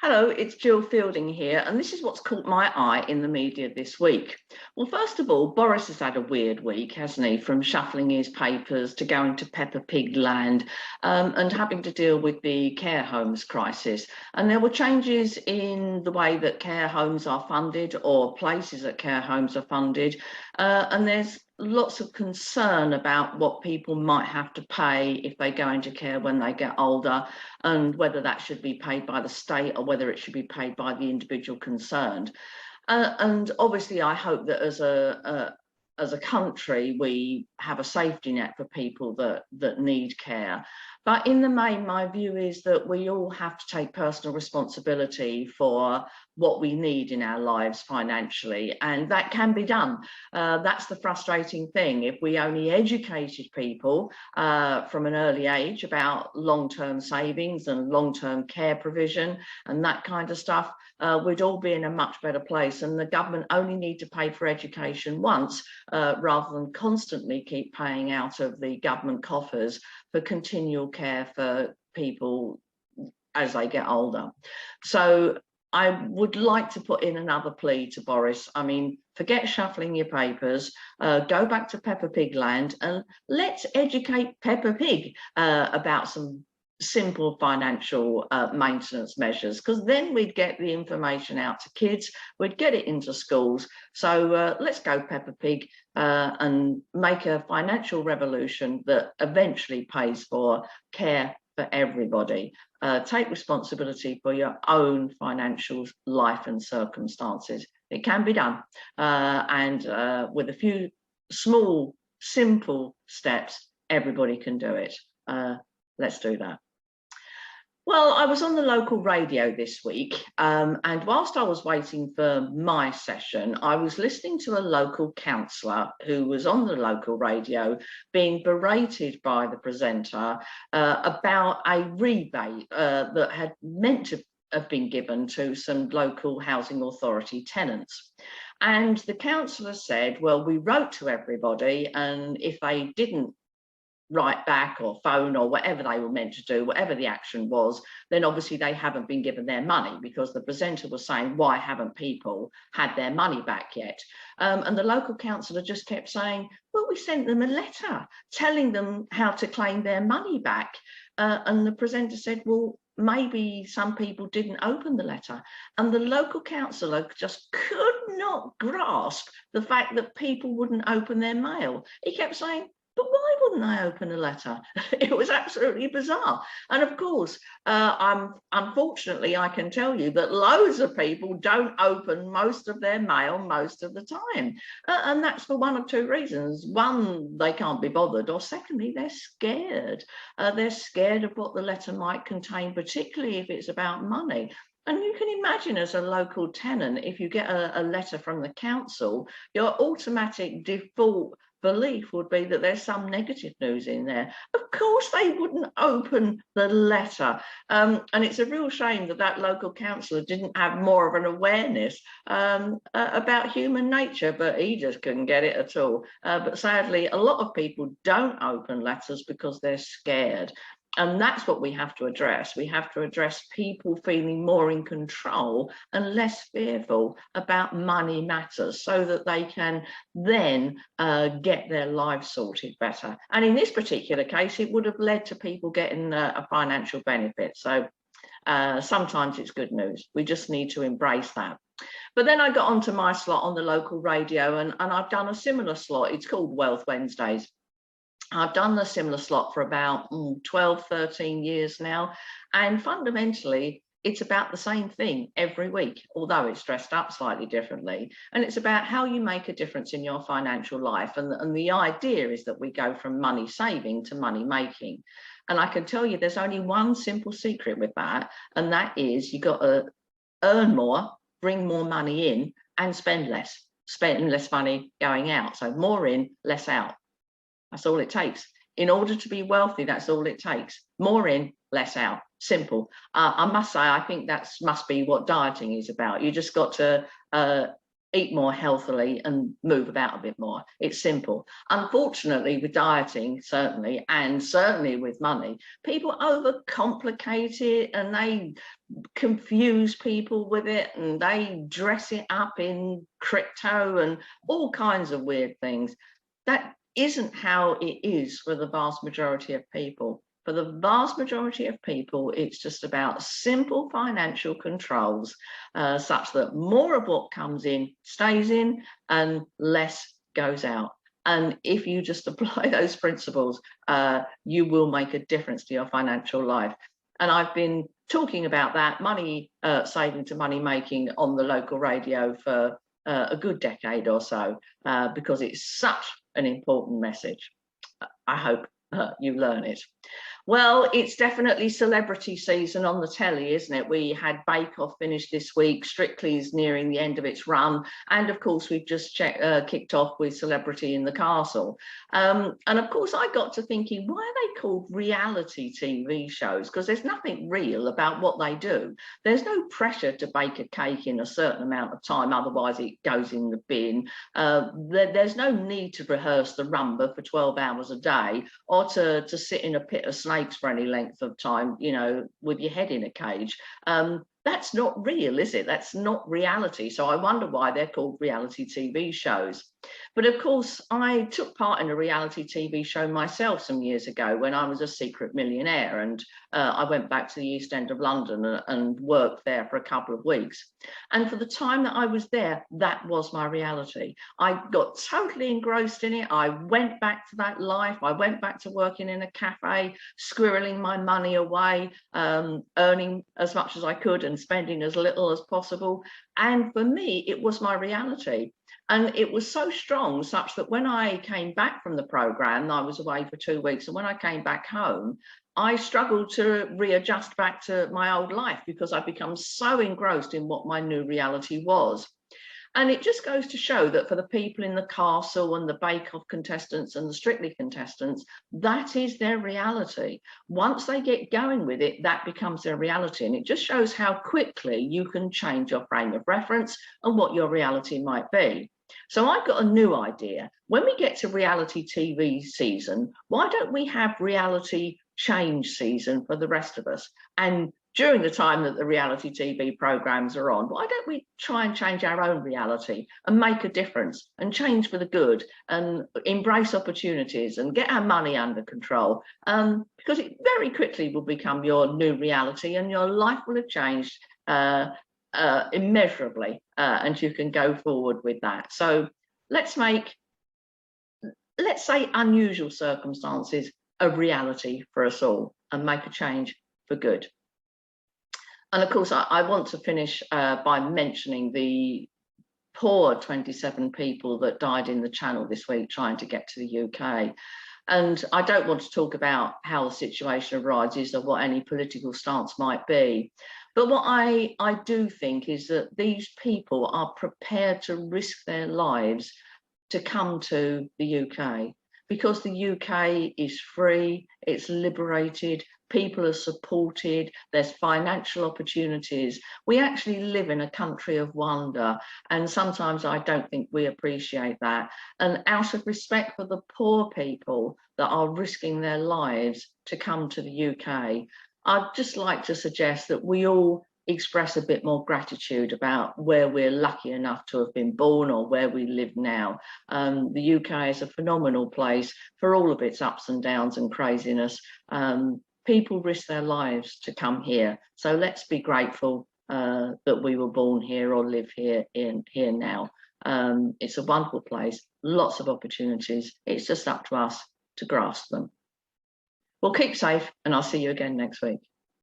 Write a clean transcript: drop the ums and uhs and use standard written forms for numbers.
Hello, it's Gill Fielding here, and this is what's caught my eye in the media this week. Well, first of all, Boris has had a weird week, hasn't he? From shuffling his papers to going to Peppa Pig land and having to deal with the care homes crisis. And there were changes in the way that care homes are funded or places that care homes are funded. And there's lots of concern about what people might have to pay if they go into care when they get older, and whether that should be paid by the state or whether it should be paid by the individual concerned. And obviously, I hope that as a country, we have a safety net for people that need care. But in the main, my view is that we all have to take personal responsibility for what we need in our lives financially, and that can be done. That's the frustrating thing. If we only educated people from an early age about long-term savings and long-term care provision and that kind of stuff, we'd all be in a much better place, and the government only need to pay for education once rather than constantly keep paying out of the government coffers for continual care for people as they get older. So I would like to put in another plea to Boris. I mean, forget shuffling your papers, go back to Peppa Pig land and let's educate Peppa Pig about some simple financial maintenance measures, because then we'd get the information out to kids, we'd get it into schools. So let's go Peppa Pig and make a financial revolution that eventually pays for care for everybody. Take responsibility for your own financial life and circumstances. It can be done, and with a few small, simple steps, everybody can do it. Let's do that. Well, I was on the local radio this week, and whilst I was waiting for my session, I was listening to a local councillor who was on the local radio being berated by the presenter about a rebate that had meant to have been given to some local housing authority tenants. And the councillor said, well, we wrote to everybody, and if they didn't write back or phone or whatever they were meant to do, whatever the action was, then obviously they haven't been given their money, because the presenter was saying, why haven't people had their money back yet? And the local councillor just kept saying, well, we sent them a letter telling them how to claim their money back. And the presenter said, well, maybe some people didn't open the letter. And the local councillor just could not grasp the fact that people wouldn't open their mail. He kept saying, but why wouldn't I open a letter? It was absolutely bizarre. And of course, unfortunately, I can tell you that loads of people don't open most of their mail most of the time. And that's for one of two reasons. One, they can't be bothered, or secondly, they're scared. They're scared of what the letter might contain, particularly if it's about money. And you can imagine, as a local tenant, if you get a letter from the council, your automatic default belief would be that there's some negative news in there. Of course they wouldn't open the letter. And it's a real shame that that local councillor didn't have more of an awareness about human nature, but he just couldn't get it at all. But sadly, a lot of people don't open letters because they're scared. And that's what we have to address. We have to address people feeling more in control and less fearful about money matters, so that they can then get their lives sorted better. And in this particular case, it would have led to people getting a financial benefit. So sometimes it's good news. We just need to embrace that. But then I got onto my slot on the local radio, and I've done a similar slot. It's called Wealth Wednesdays. I've done the similar slot for about 12, 13 years now. And fundamentally, it's about the same thing every week, although it's dressed up slightly differently. And it's about how you make a difference in your financial life. And the idea is that we go from money saving to money making. And I can tell you there's only one simple secret with that. And that is you've got to earn more, bring more money in, and spend less money going out. So more in, less out. That's all it takes. In order to be wealthy, that's all it takes. More in, less out. Simple. I must say, I think that must be what dieting is about. You just got to eat more healthily and move about a bit more. It's simple. Unfortunately, with dieting, certainly, and certainly with money, people overcomplicate it and they confuse people with it, and they dress it up in crypto and all kinds of weird things. That isn't how it is for the vast majority of people. For the vast majority of people, it's just about simple financial controls, such that more of what comes in stays in and less goes out. And if you just apply those principles, you will make a difference to your financial life. And I've been talking about that money saving to money making on the local radio for a good decade or so, because it's such an important message. I hope you learn it. Well, it's definitely celebrity season on the telly, isn't it? We had Bake Off finish this week, Strictly's nearing the end of its run, and of course we've just kicked off with Celebrity in the Castle. And of course I got to thinking, why are they called reality TV shows? Because there's nothing real about what they do. There's no pressure to bake a cake in a certain amount of time, otherwise it goes in the bin. There's no need to rehearse the rumba for 12 hours a day, or to sit in a pit of snakes for any length of time, you know, with your head in a cage. That's not real, is it? That's not reality. So I wonder why they're called reality TV shows. But of course, I took part in a reality TV show myself some years ago when I was a secret millionaire, and I went back to the East End of London and worked there for a couple of weeks. And for the time that I was there, that was my reality. I got totally engrossed in it. I went back to that life. I went back to working in a cafe, squirreling my money away, earning as much as I could and spending as little as possible. And for me, it was my reality. And it was so strong, such that when I came back from the program, I was away for 2 weeks, and when I came back home, I struggled to readjust back to my old life because I'd become so engrossed in what my new reality was. And it just goes to show that for the people in the castle and the Bake Off contestants and the Strictly contestants, that is their reality. Once they get going with it, that becomes their reality. And it just shows how quickly you can change your frame of reference and what your reality might be. So I've got a new idea. When we get to reality TV season, why don't we have reality change season for the rest of us? And during the time that the reality TV programs are on, why don't we try and change our own reality and make a difference and change for the good and embrace opportunities and get our money under control? Because it very quickly will become your new reality and your life will have changed immeasurably, and you can go forward with that. So let's say unusual circumstances a reality for us all and make a change for good. And of course, I want to finish by mentioning the poor 27 people that died in the Channel this week trying to get to the UK. And I don't want to talk about how the situation arises or what any political stance might be. But what I do think is that these people are prepared to risk their lives to come to the UK, because the UK is free, it's liberated, people are supported, there's financial opportunities. We actually live in a country of wonder, and sometimes I don't think we appreciate that. And out of respect for the poor people that are risking their lives to come to the UK, I'd just like to suggest that we all express a bit more gratitude about where we're lucky enough to have been born or where we live now. The UK is a phenomenal place for all of its ups and downs and craziness. People risk their lives to come here, so let's be grateful that we were born here or live here now. It's a wonderful place, lots of opportunities. It's just up to us to grasp them. Well, keep safe, and I'll see you again next week.